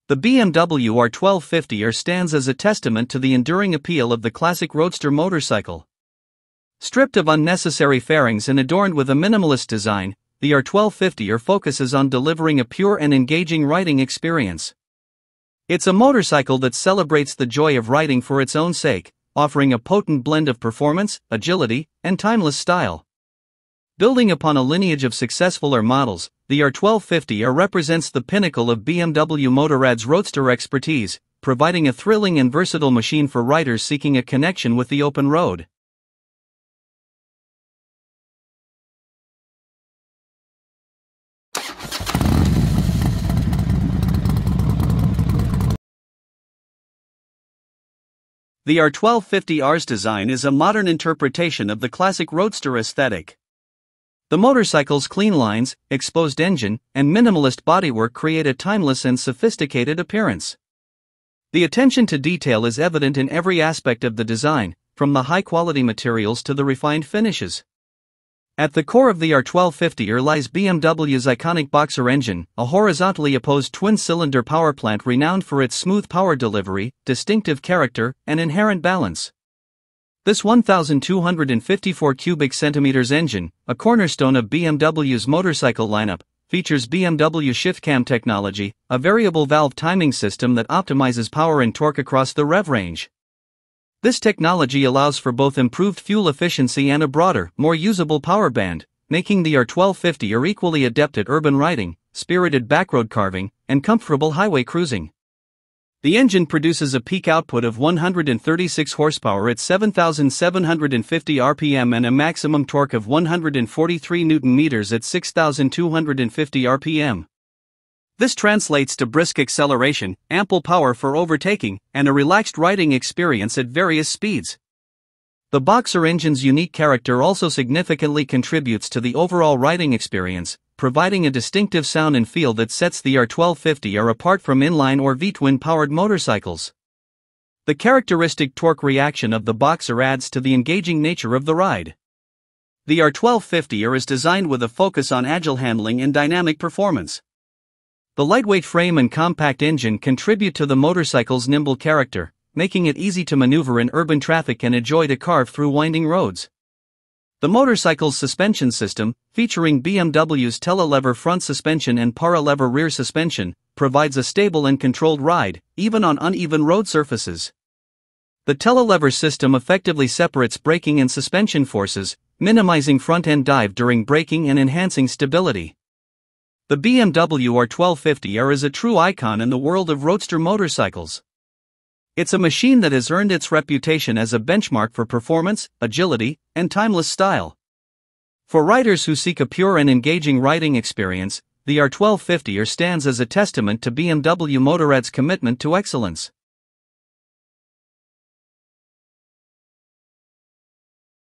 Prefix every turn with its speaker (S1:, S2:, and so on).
S1: The BMW R stands as a testament to the enduring appeal of the classic roadster motorcycle. Stripped of unnecessary fairings and adorned with a minimalist design, the R focuses on delivering a pure and engaging riding experience. It's a motorcycle that celebrates the joy of riding for its own sake, offering a potent blend of performance, agility, and timeless style. Building upon a lineage of successful R models, the R represents the pinnacle of BMW Motorrad's roadster expertise, providing a thrilling and versatile machine for riders seeking a connection with the open road. The R1250R's design is a modern interpretation of the classic roadster aesthetic. The motorcycle's clean lines, exposed engine, and minimalist bodywork create a timeless and sophisticated appearance. The attention to detail is evident in every aspect of the design, from the high-quality materials to the refined finishes. At the core of the R1250R lies BMW's iconic Boxer engine, a horizontally opposed twin-cylinder power plant renowned for its smooth power delivery, distinctive character, and inherent balance. This 1,254 cubic centimeters engine, a cornerstone of BMW's motorcycle lineup, features BMW ShiftCam technology, a variable valve timing system that optimizes power and torque across the rev range. This technology allows for both improved fuel efficiency and a broader, more usable power band, making the R1250R equally adept at urban riding, spirited backroad carving, and comfortable highway cruising. The engine produces a peak output of 136 horsepower at 7,750 rpm and a maximum torque of 143 Nm at 6,250 rpm. This translates to brisk acceleration, ample power for overtaking, and a relaxed riding experience at various speeds. The Boxer engine's unique character also significantly contributes to the overall riding experience, providing a distinctive sound and feel that sets the R1250R apart from inline or V-twin-powered motorcycles. The characteristic torque reaction of the Boxer adds to the engaging nature of the ride. The R1250R is designed with a focus on agile handling and dynamic performance. The lightweight frame and compact engine contribute to the motorcycle's nimble character, making it easy to maneuver in urban traffic and a joy to carve through winding roads. The motorcycle's suspension system, featuring BMW's telelever front suspension and paralever rear suspension, provides a stable and controlled ride, even on uneven road surfaces. The telelever system effectively separates braking and suspension forces, minimizing front-end dive during braking and enhancing stability. The BMW R1250R is a true icon in the world of roadster motorcycles. It's a machine that has earned its reputation as a benchmark for performance, agility, and timeless style. For riders who seek a pure and engaging riding experience, the R1250R stands as a testament to BMW Motorrad's commitment to excellence.